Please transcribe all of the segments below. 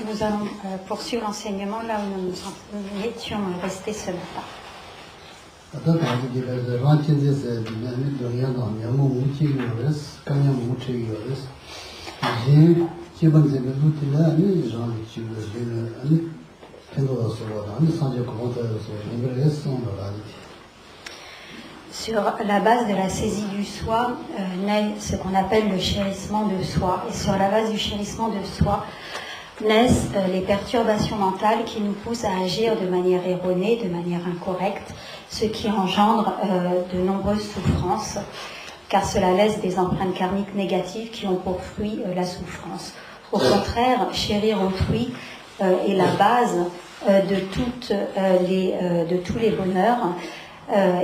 Nous allons poursuivre l'enseignement là où nous étions restés ce matin. Sur la base de la saisie du soi naît ce qu'on appelle le chérissement de soi. Et sur la base du chérissement de soi naissent les perturbations mentales qui nous poussent à agir de manière erronée, de manière incorrecte, ce qui engendre de nombreuses souffrances, car cela laisse des empreintes karmiques négatives qui ont pour fruit la souffrance. Au contraire, chérir autrui est la base de tous les bonheurs.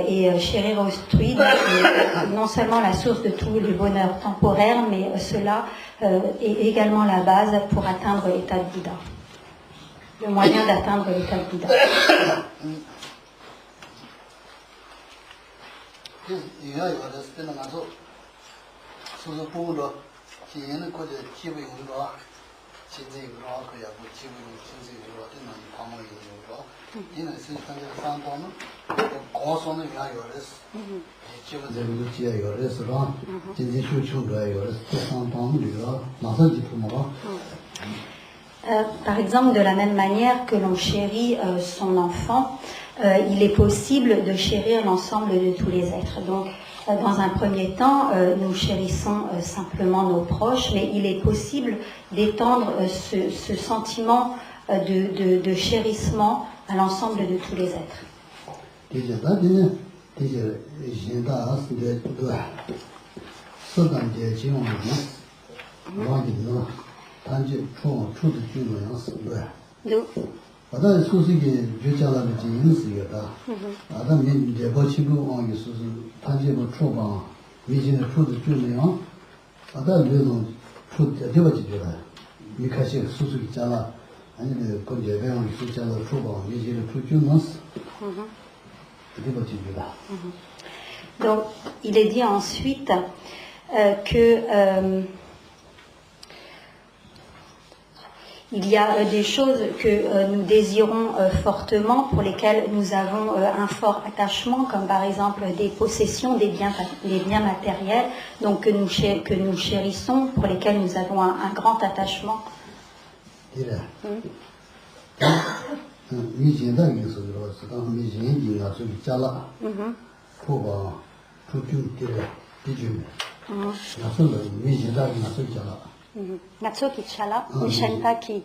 Et chérir autrui est non seulement la source de tous les bonheurs temporaires, mais cela est également la base pour atteindre l'état de Bouddha, le moyen d'atteindre l'état de Bouddha. Par exemple, de la même manière que l'on chérit son enfant, il est possible de chérir l'ensemble de tous les êtres. Donc, dans un premier temps, nous chérissons simplement nos proches, mais il est possible d'étendre ce sentiment de chérissement à l'ensemble de tous les êtres. Donc, il est dit ensuite que il y a des choses que nous désirons fortement, pour lesquelles nous avons un fort attachement, comme par exemple des possessions, des biens matériels, donc que nous chérissons, pour lesquels nous avons un grand attachement. Natsuki Chala, Nishanpa ki.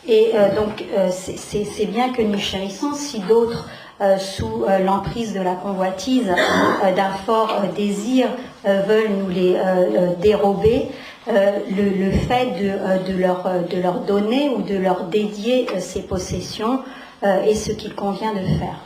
Et donc, c'est bien que nous chérissons. Si d'autres, sous l'emprise de la convoitise, d'un fort désir, veulent nous les dérober, le fait de leur donner ou de leur dédier ces possessions est ce qu'il convient de faire.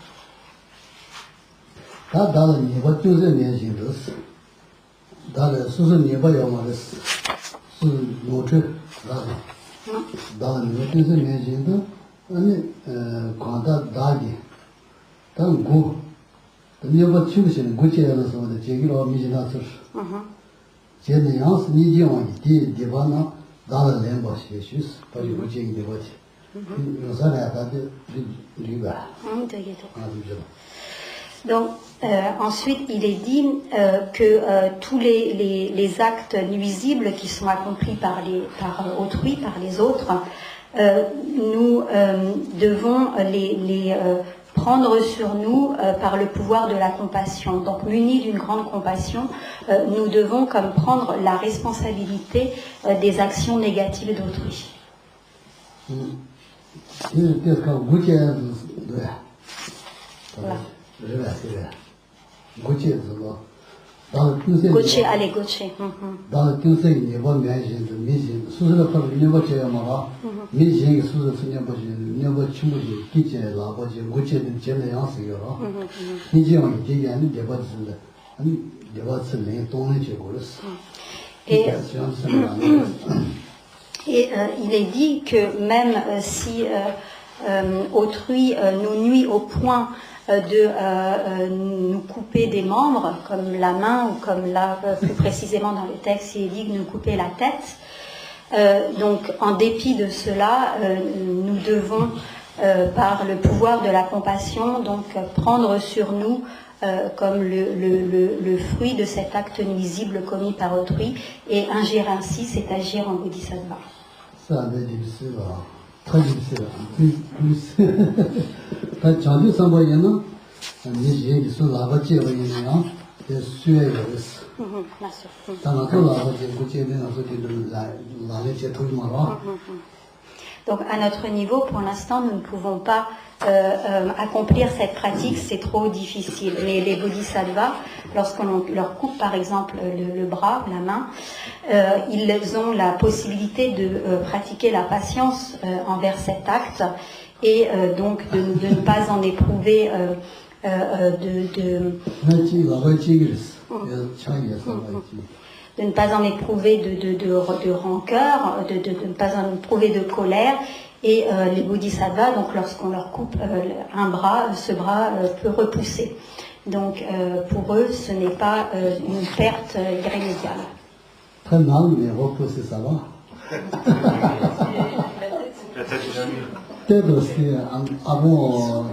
Donc, ensuite, il est dit que tous les actes nuisibles qui sont accomplis par autrui, par les autres, nous devons les prendre sur nous par le pouvoir de la compassion. Donc, munis d'une grande compassion, nous devons comme prendre la responsabilité des actions négatives d'autrui. Voilà. Goche, allez, goche. il est dit que même si autrui nous nuit au point de nous couper des membres, comme la main, ou comme là, plus précisément dans le texte, il est dit de nous couper la tête. Donc, en dépit de cela, nous devons, par le pouvoir de la compassion, donc prendre sur nous comme le fruit de cet acte nuisible commis par autrui, et agir ainsi, c'est agir en bodhisattva. Donc à notre niveau, pour l'instant, nous ne pouvons pas accomplir cette pratique, c'est trop difficile. Mais les bodhisattvas, lorsqu'on leur coupe par exemple le bras, la main, ils ont la possibilité de pratiquer la patience envers cet acte et donc de ne pas en éprouver de ne pas en éprouver de rancœur, de ne pas en éprouver de colère. Et les bodhisattvas, donc lorsqu'on leur coupe un bras, ce bras peut repousser. Donc pour eux, ce n'est pas une perte irrémédiable. Très mal, mais repousser, ça va. Peut-être aussi, avant,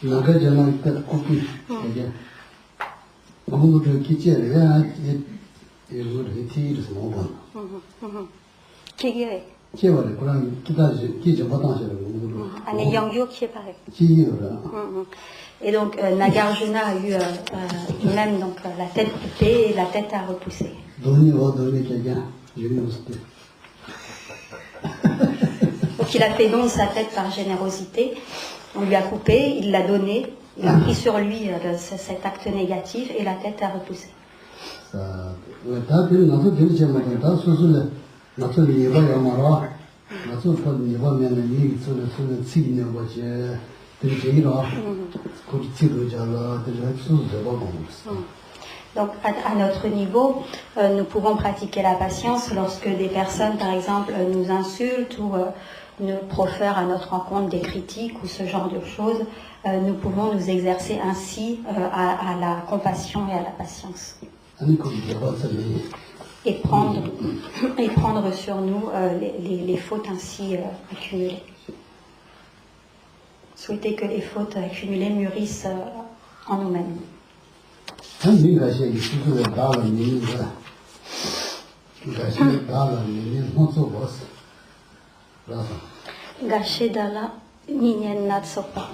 le gars de la tête coupée, c'est-à-dire, on veut quitter les gens et vous retirer ce moment. Qui est qui va le courant qui je pas sur le et donc Nagarjuna a eu même donc la tête coupée et la tête à repousser. Donc il a fait don de sa tête par générosité, on lui a coupé, il l'a donné, il a pris sur lui cet acte négatif et la tête a repoussé. Donc à notre niveau, nous pouvons pratiquer la patience lorsque des personnes, par exemple, nous insultent ou nous profèrent à notre encontre des critiques ou ce genre de choses. Nous pouvons nous exercer ainsi à la compassion et à la patience. Et prendre sur nous les fautes ainsi accumulées. Souhaiter que les fautes accumulées mûrissent en nous-mêmes. Gâché dala minyen natsopa.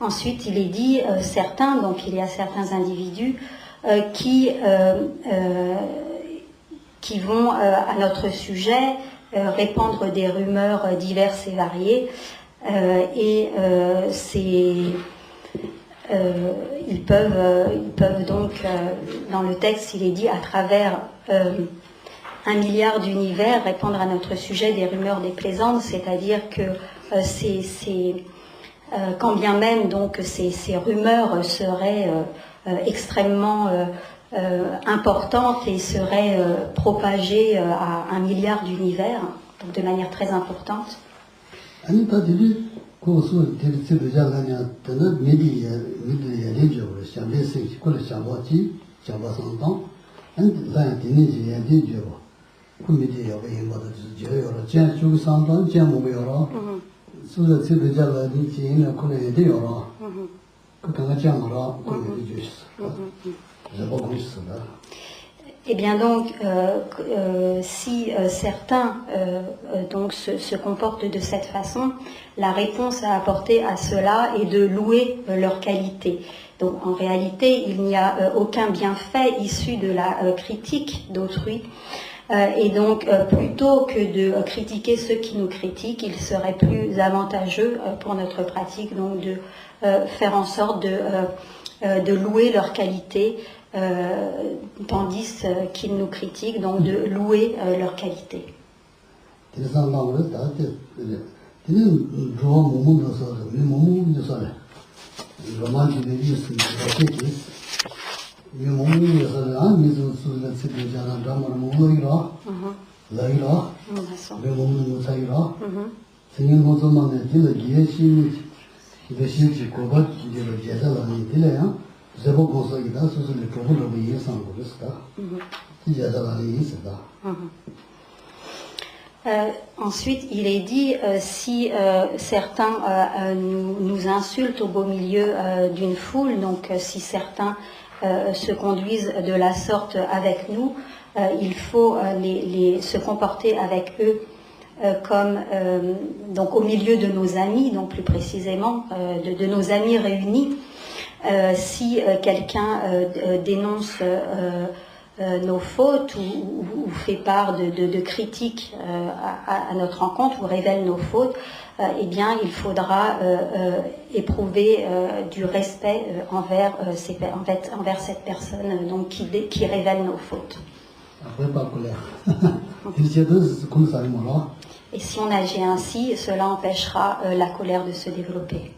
Ensuite, il est dit certains, donc il y a certains individus qui vont à notre sujet répandre des rumeurs diverses et variées ils peuvent donc, dans le texte, il est dit à travers 1 milliard d'univers répandre à notre sujet des rumeurs déplaisantes, c'est-à-dire que quand bien même donc ces rumeurs seraient extrêmement importantes et seraient propagées à 1 milliard d'univers, donc de manière très importante. Et bien donc, si certains donc se comportent de cette façon, la réponse à apporter à cela est de louer leur qualité. Donc en réalité, il n'y a aucun bienfait issu de la critique d'autrui, Et donc, plutôt que de critiquer ceux qui nous critiquent, il serait plus avantageux pour notre pratique donc de faire en sorte de louer leur qualité, tandis qu'ils nous critiquent, donc de louer leur qualité. Ensuite, il est dit, si certains nous insultent au beau milieu d'une foule, donc si certains se conduisent de la sorte avec nous, il faut se comporter avec eux comme donc au milieu de nos amis, donc plus précisément de nos amis réunis. Si quelqu'un dénonce nos fautes ou fait part de critiques à notre encontre ou révèle nos fautes, eh bien il faudra éprouver du respect envers cette personne donc, qui révèle nos fautes. Et si on agit ainsi, cela empêchera la colère de se développer.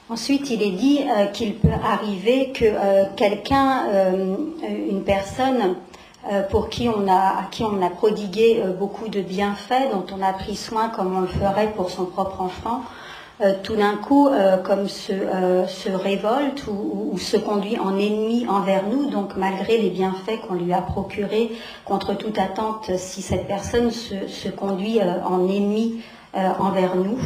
Ensuite, il est dit qu'il peut arriver que quelqu'un, une personne à qui on a prodigué beaucoup de bienfaits, dont on a pris soin comme on le ferait pour son propre enfant, tout d'un coup, comme se révolte ou se conduit en ennemi envers nous, donc malgré les bienfaits qu'on lui a procurés, contre toute attente, si cette personne se conduit en ennemi envers nous.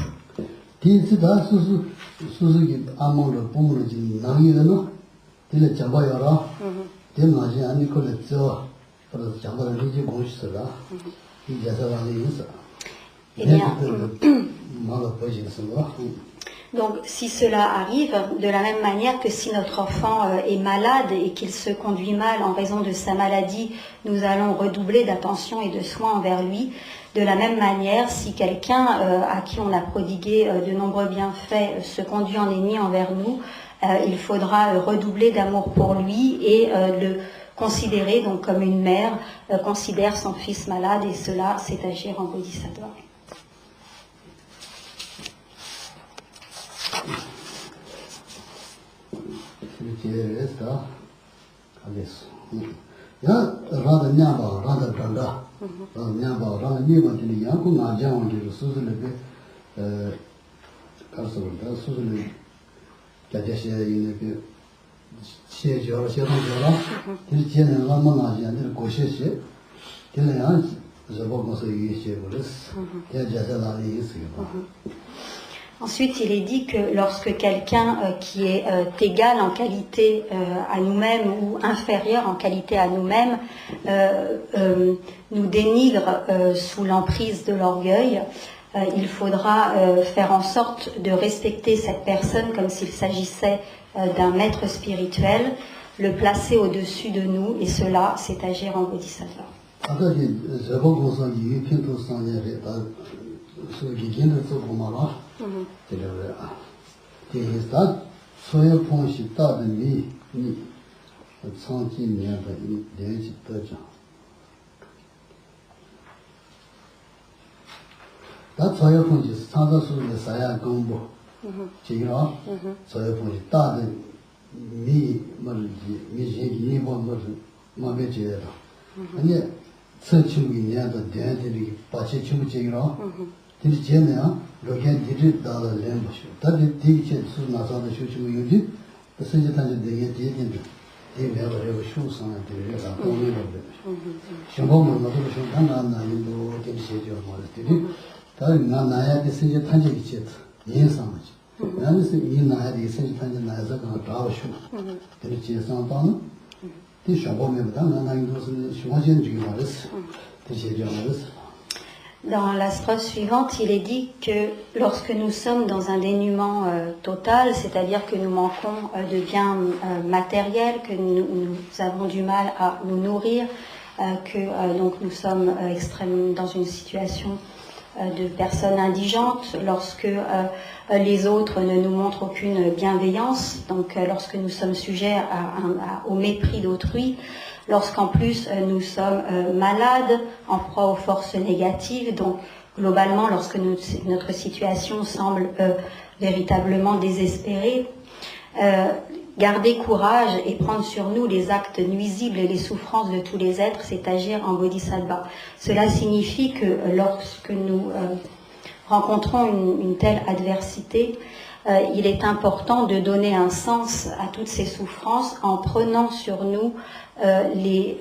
Eh bien, donc si cela arrive, de la même manière que si notre enfant est malade et qu'il se conduit mal en raison de sa maladie, nous allons redoubler d'attention et de soins envers lui. De la même manière, si quelqu'un à qui on a prodigué de nombreux bienfaits se conduit en ennemi envers nous, il faudra redoubler d'amour pour lui et le considérer donc comme une mère considère son fils malade, et cela, c'est agir en bodhisattva. Ensuite, il est dit que lorsque quelqu'un qui est égal en qualité à nous-mêmes ou inférieur en qualité à nous-mêmes nous dénigre sous l'emprise de l'orgueil, il faudra faire en sorte de respecter cette personne comme s'il s'agissait d'un maître spirituel, le placer au-dessus de nous, et cela, c'est agir en bodhisattva. Senji Tanja Deye Diyedin, Deye Meva Reva Shu Sana Deye Reva Dongye Reva. Shimbo Mo Maduro Shun Tanga Na Yindu Deye Sheji Wa Mara Deye. Tari Na Naya Deye Senji Tanja Ki Chet, Yin Sama Chi. Nani Se Yin Naya Deye Senji Tanja Naya Zaka Na Dawa Shu. Deye Che Sama Tanga. Deye Shimbo Meva Tanga Na Yindu Shunga Jen Jugi Maris. Deye Sheji Wa Maris. Dans la strophe suivante, il est dit que lorsque nous sommes dans un dénuement total, c'est-à-dire que nous manquons de biens matériels, que nous avons du mal à nous nourrir, que donc nous sommes dans une situation de personnes indigentes, lorsque les autres ne nous montrent aucune bienveillance, donc lorsque nous sommes sujets au mépris d'autrui, lorsqu'en plus nous sommes malades, en proie aux forces négatives, donc globalement lorsque notre situation semble véritablement désespérée, garder courage et prendre sur nous les actes nuisibles et les souffrances de tous les êtres, c'est agir en bodhisattva. Cela signifie que lorsque nous rencontrons une telle adversité, il est important de donner un sens à toutes ces souffrances en prenant sur nous les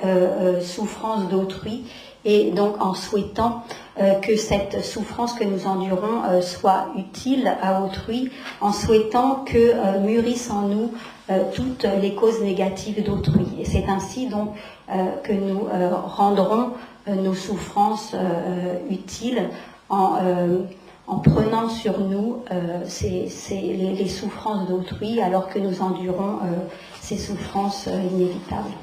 souffrances d'autrui et donc en souhaitant que cette souffrance que nous endurons soit utile à autrui, en souhaitant que mûrissent en nous toutes les causes négatives d'autrui. Et c'est ainsi donc que nous rendrons nos souffrances utiles en prenant sur nous les souffrances d'autrui alors que nous endurons ces souffrances inévitables.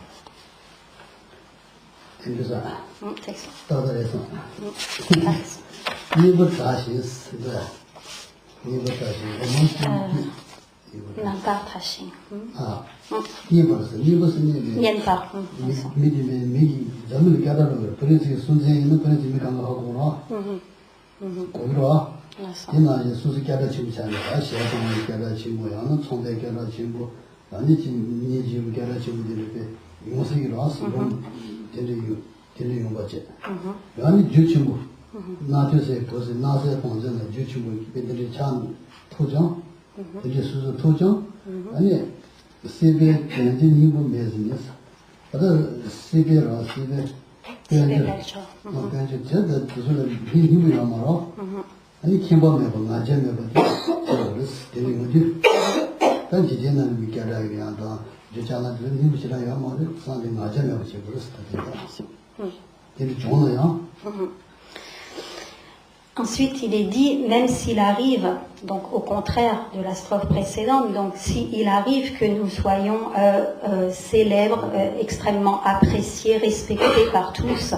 Ensuite, il est dit, même s'il arrive, donc au contraire de la strophe précédente, donc s'il arrive que nous soyons célèbres, extrêmement appréciés, respectés par tous,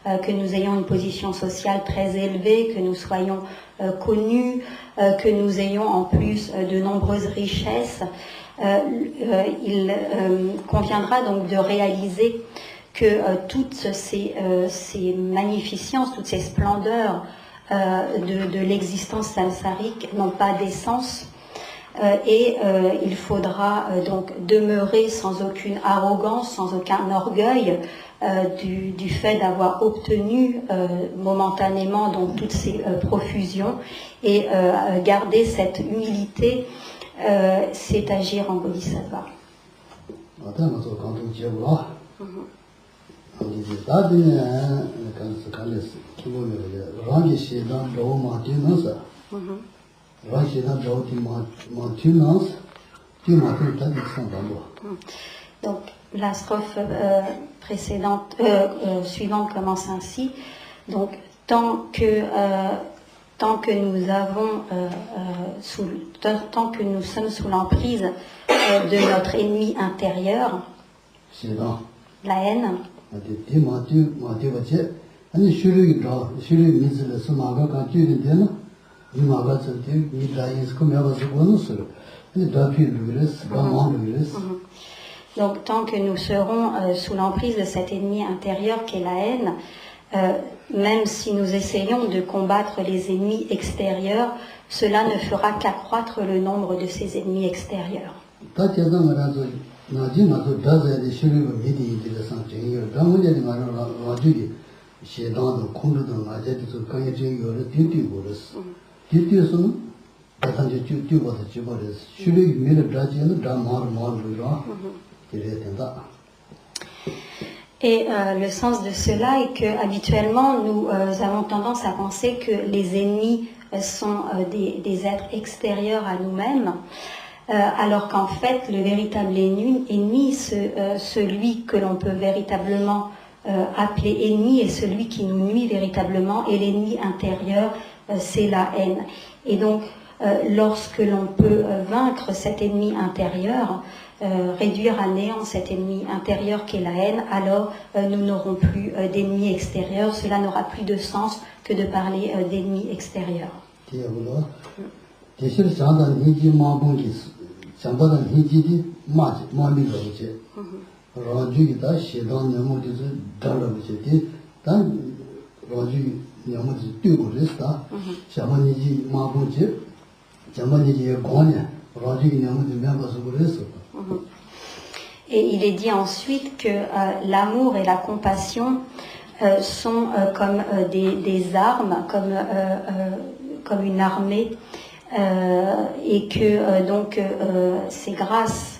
que nous ayons une position sociale très élevée, que nous soyons connus, que nous ayons en plus de nombreuses richesses, il conviendra donc de réaliser que toutes ces magnificences, toutes ces splendeurs de l'existence samsarique n'ont pas d'essence et il faudra donc demeurer sans aucune arrogance, sans aucun orgueil du fait d'avoir obtenu momentanément donc toutes ces profusions et garder cette humilité, c'est agir en bodhisattva. Donc la strophe suivante commence ainsi. Donc tant que nous sommes sous l'emprise de notre ennemi intérieur, la haine, donc tant que nous serons sous l'emprise de cet ennemi intérieur qu'est la haine, même si nous essayons de combattre les ennemis extérieurs, cela ne fera qu'accroître le nombre de ces ennemis extérieurs. 다단지 튜튜버도 집어서 슈리 미를 다지는 다 마르마르로 이래 된다. Et le sens de cela est que habituellement nous avons tendance à penser que les ennemis sont des êtres extérieurs à nous-mêmes, alors qu'en fait le véritable ennemi, celui que l'on peut véritablement appeler ennemi est celui qui nous nuit véritablement, et l'ennemi intérieur c'est la haine. Et donc lorsque l'on peut vaincre cet ennemi intérieur, réduire à néant cet ennemi intérieur qu'est la haine, alors nous n'aurons plus d'ennemis extérieurs. Cela n'aura plus de sens que de parler d'ennemis extérieurs. Et il est dit ensuite que l'amour et la compassion sont comme des armes, comme une armée, et que donc c'est grâce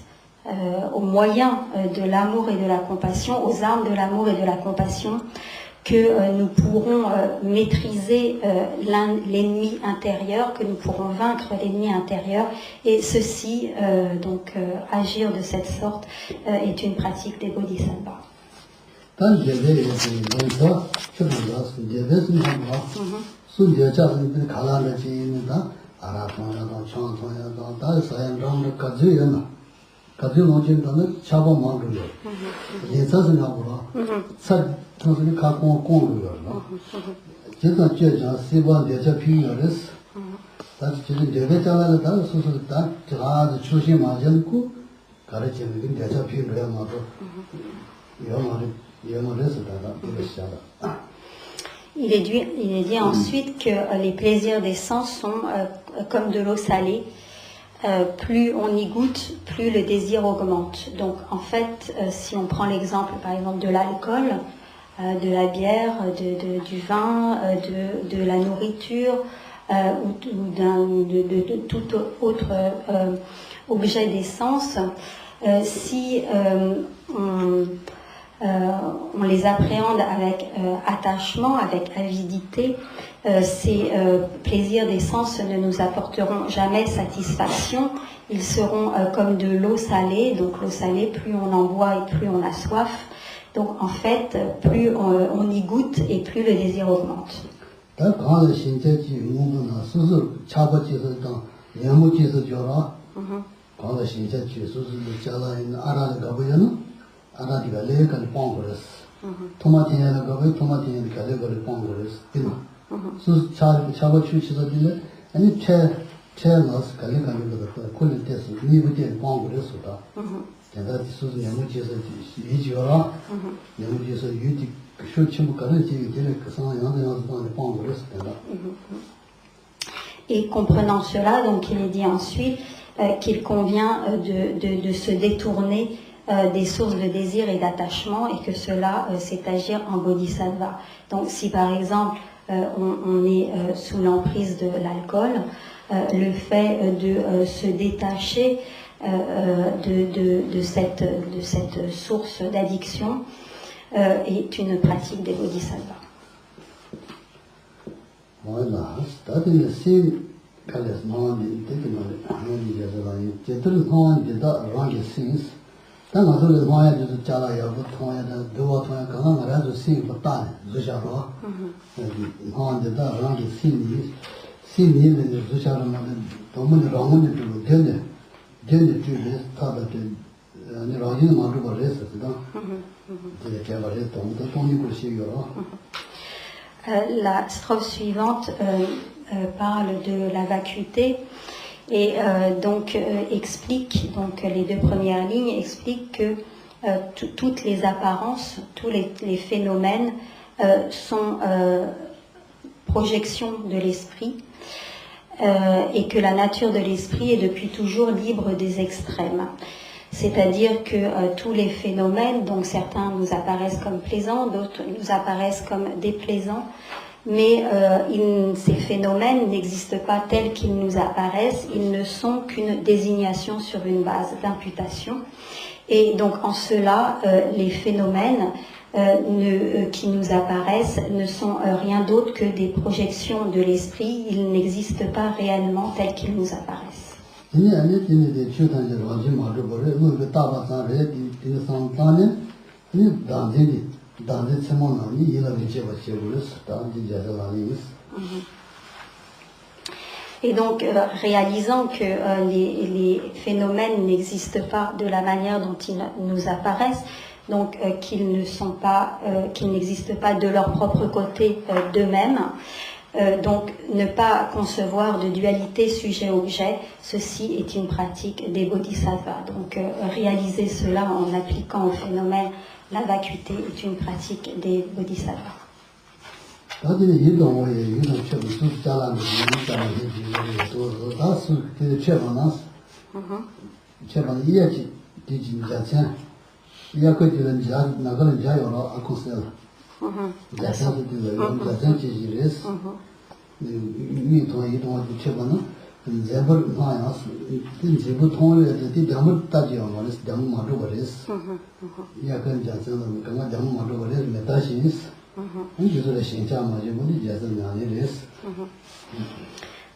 aux moyens de l'amour et de la compassion, aux armes de l'amour et de la compassion, que nous pourrons maîtriser l'ennemi intérieur, que nous pourrons vaincre l'ennemi intérieur, et ceci, donc agir de cette sorte, est une pratique des bodhisattvas. Il est dit ensuite que les plaisirs des sens sont comme de l'eau salée. Plus on y goûte, plus le désir augmente. Donc en fait, si on prend l'exemple par exemple de l'alcool, de la bière, du vin, de la nourriture ou de tout autre objet des sens, si on les appréhende avec attachement, avec avidité, ces plaisirs des sens ne nous apporteront jamais satisfaction. Ils seront comme de l'eau salée. Donc l'eau salée, plus on en boit et plus on a soif. Donc en fait, plus on y goûte et plus le désir augmente. Et comprenant cela, donc il est dit ensuite qu'il convient de se détourner des sources de désir et d'attachement, et que cela c'est agir en bodhisattva. Donc si par exemple on est sous l'emprise de l'alcool, le fait de se détacher de cette source d'addiction est une pratique des bodhisattvas. La strophe suivante parle de la vacuité et donc explique, donc les deux premières lignes expliquent que toutes les apparences, tous les phénomènes sont projections de l'esprit, et que la nature de l'esprit est depuis toujours libre des extrêmes. C'est-à-dire que tous les phénomènes, donc certains nous apparaissent comme plaisants, d'autres nous apparaissent comme déplaisants, mais ces phénomènes n'existent pas tels qu'ils nous apparaissent, ils ne sont qu'une désignation sur une base d'imputation. Et donc en cela, les phénomènes qui nous apparaissent ne sont rien d'autre que des projections de l'esprit, ils n'existent pas réellement tels qu'ils nous apparaissent. Et donc, réalisant que les phénomènes n'existent pas de la manière dont ils nous apparaissent, donc qu'ils n'existent pas de leur propre côté d'eux-mêmes, donc ne pas concevoir de dualité sujet-objet, ceci est une pratique des bodhisattvas. Donc réaliser cela en appliquant au phénomène la vacuité est une pratique des bodhisattvas.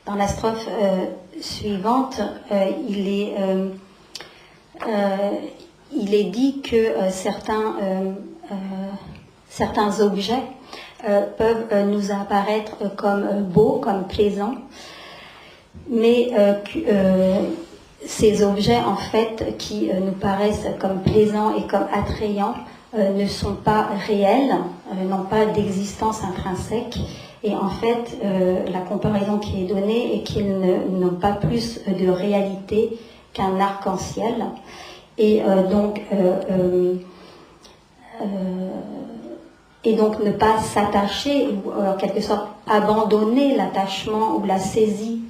Dans la strophe suivante, il est dit que certains objets peuvent nous apparaître comme beaux, comme plaisants, mais ces objets en fait qui nous paraissent comme plaisants et comme attrayants ne sont pas réels, n'ont pas d'existence intrinsèque, et en fait la comparaison qui est donnée est qu'ils n'ont pas plus de réalité qu'un arc-en-ciel, et donc ne pas s'attacher, ou en quelque sorte abandonner l'attachement ou la saisie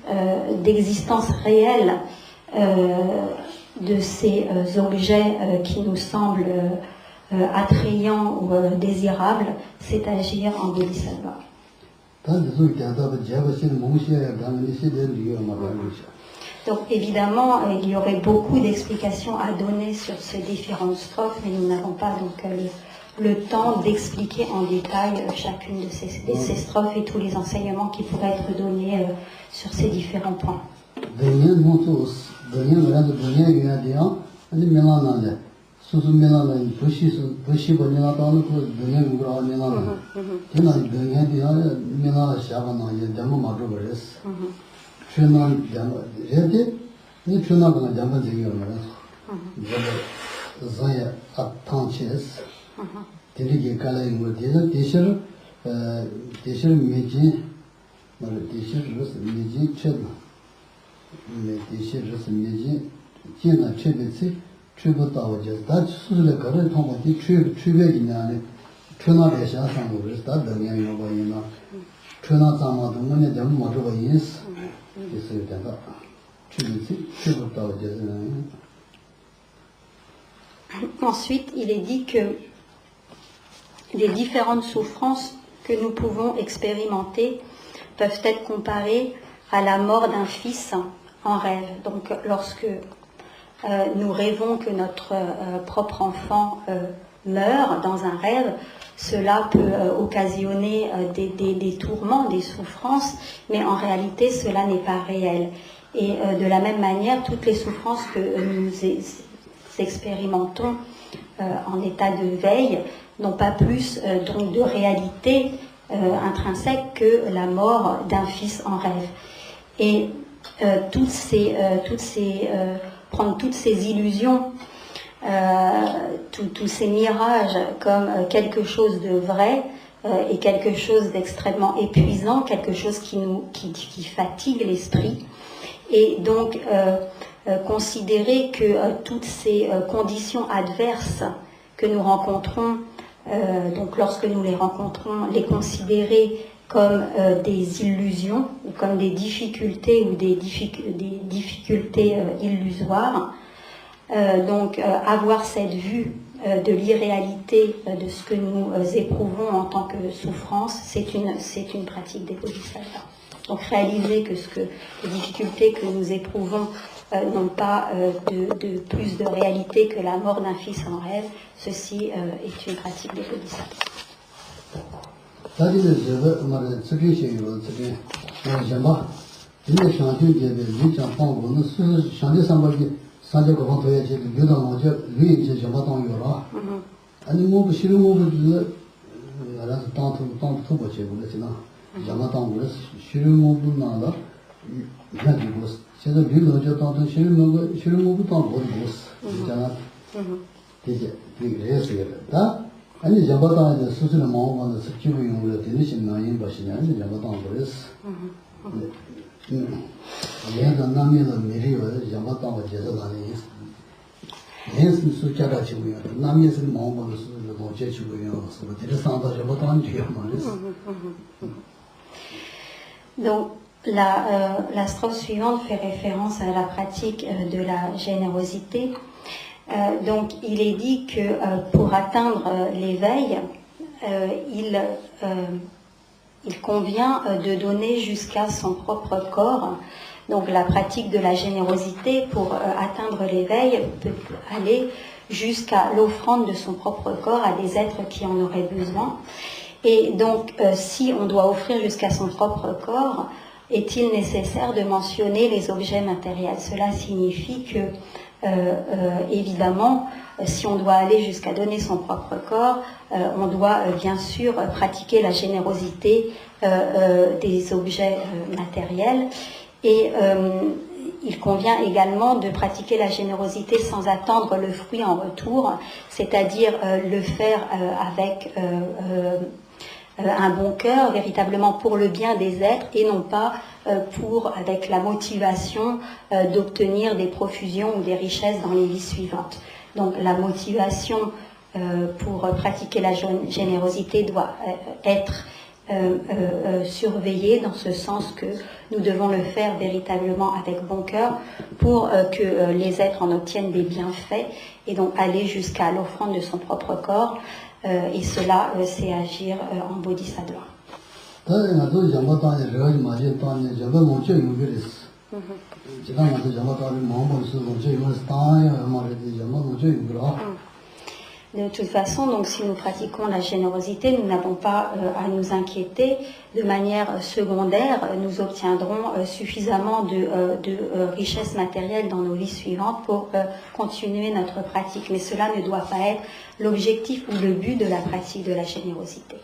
d'existence réelle de ces objets qui nous semblent attrayants ou désirables, c'est agir en bodhisattva. Donc évidemment, il y aurait beaucoup d'explications à donner sur ces différentes strophes, mais nous n'avons pas donc le temps d'expliquer en détail chacune de ces strophes et tous les enseignements qui pourraient être donnés sur ces différents points. Ensuite, il est dit que les différentes souffrances que nous pouvons expérimenter peuvent être comparées à la mort d'un fils en rêve. Donc lorsque nous rêvons que notre propre enfant meurt dans un rêve, cela peut occasionner des tourments, des souffrances, mais en réalité cela n'est pas réel. Et de la même manière, toutes les souffrances que nous expérimentons en état de veille n'ont pas plus donc de réalité intrinsèque que la mort d'un fils en rêve. Et prendre toutes ces illusions, tous ces mirages comme quelque chose de vrai et quelque chose d'extrêmement épuisant, quelque chose qui fatigue l'esprit. Et donc considérer que toutes ces conditions adverses que nous rencontrons, donc lorsque nous les rencontrons, les considérer comme des illusions ou comme des difficultés ou des difficultés illusoires. Donc avoir cette vue de l'irréalité de ce que nous éprouvons en tant que souffrance, c'est une pratique des bodhisattvas. Donc réaliser que les difficultés que nous éprouvons n'ont pas de plus de réalité que la mort d'un fils en rêve, ceci est une pratique des bodhisattvas. 아니 잡아다는 수준의 마음만은 스키고 용을 되는 나인 것이냐 아니 잡아다는 거였어. 얘가 남이는 미리와 잡아다고 제도라니. 예수 수자가 지고요. 남이스 마음만은 수준을 못 제치고요. 그래서 대상도 잡아다는 게 말이었어. Donc la strophe suivante fait référence à la pratique de la générosité. Donc il est dit que pour atteindre l'éveil, il convient de donner jusqu'à son propre corps. Donc la pratique de la générosité pour atteindre l'éveil peut aller jusqu'à l'offrande de son propre corps à des êtres qui en auraient besoin. Et donc si on doit offrir jusqu'à son propre corps, est-il nécessaire de mentionner les objets matériels? Cela signifie que évidemment, si on doit aller jusqu'à donner son propre corps, on doit bien sûr pratiquer la générosité des objets matériels et il convient également de pratiquer la générosité sans attendre le fruit en retour, c'est-à-dire le faire avec un bon cœur, véritablement pour le bien des êtres et non pas avec la motivation d'obtenir des profusions ou des richesses dans les vies suivantes. Donc la motivation pour pratiquer la générosité doit être surveillée dans ce sens que nous devons le faire véritablement avec bon cœur pour que les êtres en obtiennent des bienfaits et donc aller jusqu'à l'offrande de son propre corps. Et cela, c'est agir en bodhisattva. De toute façon, donc, si nous pratiquons la générosité, nous n'avons pas à nous inquiéter. De manière secondaire, nous obtiendrons suffisamment de richesses matérielles dans nos vies suivantes pour continuer notre pratique. Mais cela ne doit pas être l'objectif ou le but de la pratique de la générosité.